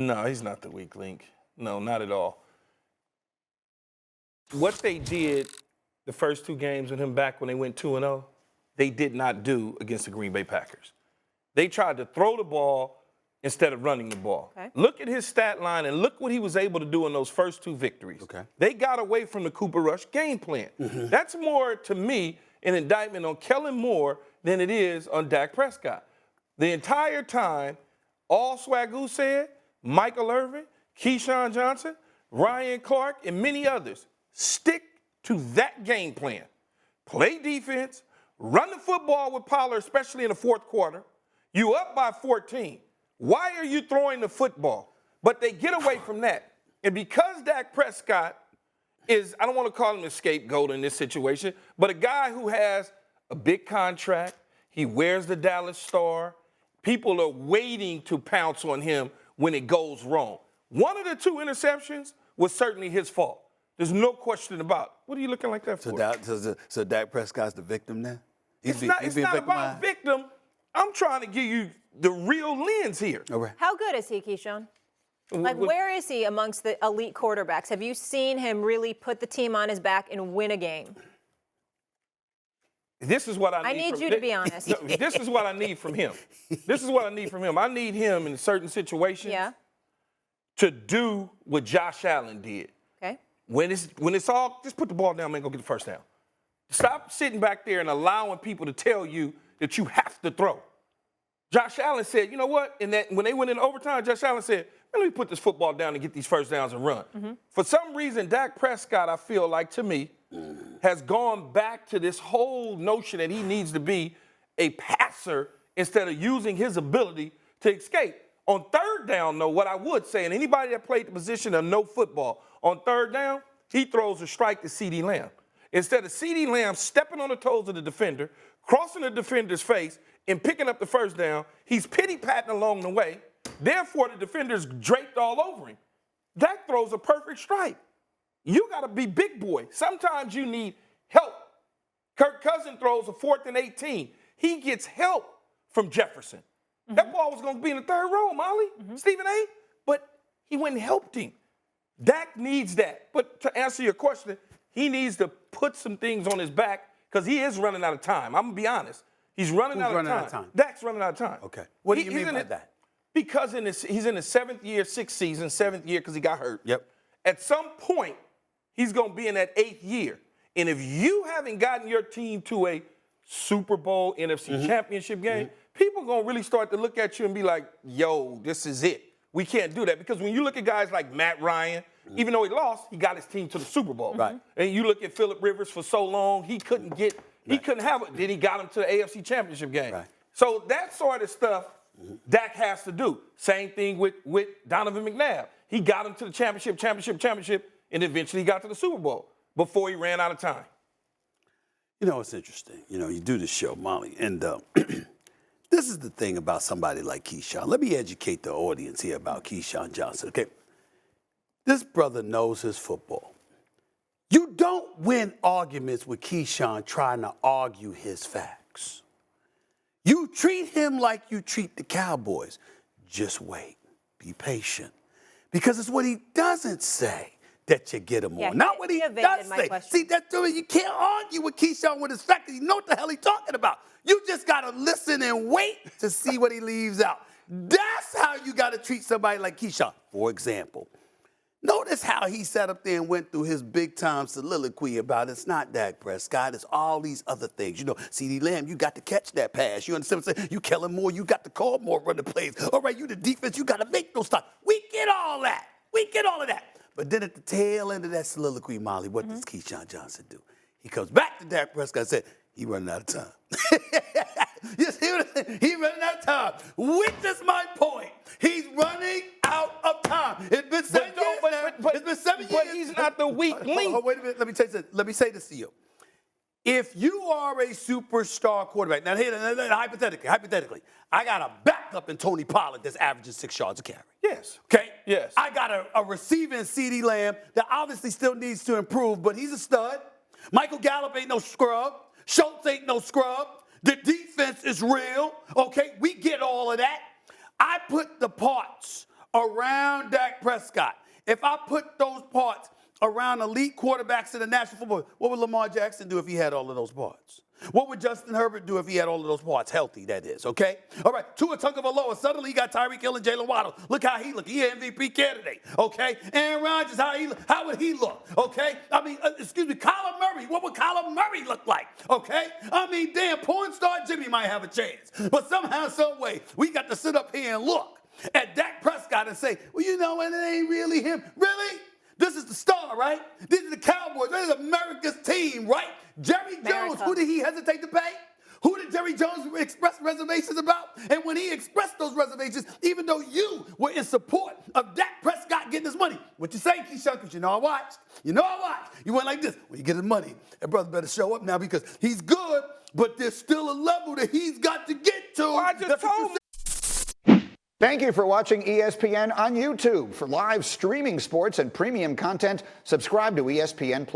No, he's not the weak link. No, not at all. What they did the first two games with him back when they went 2-0, they did not do against the Green Bay Packers. They tried to throw the ball instead of running the ball. Okay. Look at his stat line and look what he was able to do in those first two victories. Okay. They got away from the Cooper Rush game plan. That's more, to me, an indictment on Kellen Moore than it is on Dak Prescott. The entire time, all Swagoo said, Michael Irvin, Keyshawn Johnson, Ryan Clark, and many others, stick to that game plan. Play defense, run the football with Pollard, especially in the fourth quarter. You up by 14. Why are you throwing the football? But they get away from that. And because Dak Prescott is, I don't want to call him a scapegoat in this situation, but a guy who has a big contract, he wears the Dallas Star, people are waiting to pounce on him when it goes wrong. One of the two interceptions was certainly his fault. There's no question about it. What are you looking like that for? So Dak Prescott's the victim now? It's not about victim. I'm trying to give you the real lens here. All right. How good is he, Keyshawn? Like, where is he amongst the elite quarterbacks? Have you seen him really put the team on his back and win a game? This is what I need you to be honest. This is what I need from him. This is what I need from him. I need him in certain situations to do what Josh Allen did. Okay. When it's all, just put the ball down, man, go get the first down. Stop sitting back there and allowing people to tell you that you have to throw. Josh Allen said, you know what? And that when they went in overtime, Josh Allen said, let me put this football down and get these first downs and run. For some reason, Dak Prescott, I feel like, to me, has gone back to this whole notion that he needs to be a passer instead of using his ability to escape. On third down, though, what I would say, and anybody that played the position of no football, on third down, he throws a strike to CeeDee Lamb. Instead of CeeDee Lamb stepping on the toes of the defender, crossing the defender's face, and picking up the first down, he's pity-patting along the way. Therefore, the defender's draped all over him. Dak throws a perfect strike. You got to be big boy. Sometimes you need help. Kirk Cousins throws a 4th and 18. He gets help from Jefferson. That ball was going to be in the third row, Molly, Stephen A., but he went and helped him. Dak needs that. But to answer your question, he needs to put some things on his back because he is running out of time. I'm going to be honest. He's running out of time. Dak's running out of time. Okay. What do you mean by that? Because he's in his 7th year, 6th season, 7th year because he got hurt. Yep. At some point, he's going to be in that 8th year. And if you haven't gotten your team to a Super Bowl, NFC championship game, people are going to really start to look at you and be like, yo, this is it. We can't do that. Because when you look at guys like Matt Ryan, even though he lost, he got his team to the Super Bowl. Right. And you look at Phillip Rivers for so long, he couldn't have it. Then he got him to the AFC championship game. Right. So that sort of stuff Dak has to do. Same thing with Donovan McNabb. He got him to the championship, and eventually he got to the Super Bowl before he ran out of time. You know, it's interesting. You know, you do this show, Molly, and this is the thing about somebody like Keyshawn. Let me educate the audience here about Keyshawn Johnson, okay? This brother knows his football. You don't win arguments with Keyshawn trying to argue his facts. You treat him like you treat the Cowboys. Just wait. Be patient. Because it's what he doesn't say that you get him on. Not what he does say. See, that's the way you can't argue with Keyshawn with his facts. You know what the hell he's talking about. You just got to listen and wait to see what he leaves out. That's how you got to treat somebody like Keyshawn. For example, notice how he sat up there and went through his big-time soliloquy about it's not Dak Prescott, it's all these other things. You know, CeeDee Lamb, you got to catch that pass. You understand what I'm saying? You Kellen Moore, you got to call more running plays. All right, you the defense, you got to make those stops. We get all that. We get all of that. But then at the tail end of that soliloquy, Molly, what does Keyshawn Johnson do? He comes back to Dak Prescott and said, he running out of time. You see what I'm saying? He's running out of time. Which is my point. He's running out of time. It's been 7 years now. It's been 7 years. But he's not the weak link. Wait a minute. Let me tell you something. Let me say this to you. If you are a superstar quarterback, now here, hypothetically, I got a backup in Tony Pollard that's averaging 6 yards a carry. Yes. Okay? Yes. I got a receiver in CeeDee Lamb that obviously still needs to improve, but he's a stud. Michael Gallup ain't no scrub. Schultz ain't no scrub. The defense is real. Okay? We get all of that. I put the parts around Dak Prescott, if I put those parts around elite quarterbacks in the National Football, what would Lamar Jackson do if he had all of those parts? What would Justin Herbert do if he had all of those parts? Healthy, that is, okay? All right, Tua Tagovailoa, suddenly he got Tyreek Hill and Jalen Waddle. Look how he look. He an MVP candidate, okay? Aaron Rodgers, how would he look, okay? I mean, Kyler Murray, what would Kyler Murray look like, okay? I mean, damn, porn star Jimmy might have a chance. But somehow, some way, we got to sit up here and look at Dak Prescott and say, well, you know what, it ain't really him. Really? This is the star, right? These are the Cowboys. This is America's team, right? Jerry Jones, who did he hesitate to pay? Who did Jerry Jones express reservations about? And when he expressed those reservations, even though you were in support of Dak Prescott getting his money, what you say, Keyshawn? Because you know I watched. You know I watched. You went like this. When you get his money, that brother better show up now because he's good, but there's still a level that he's got to get to. I just told Thank you for watching ESPN on YouTube. For live streaming sports and premium content, subscribe to ESPN+.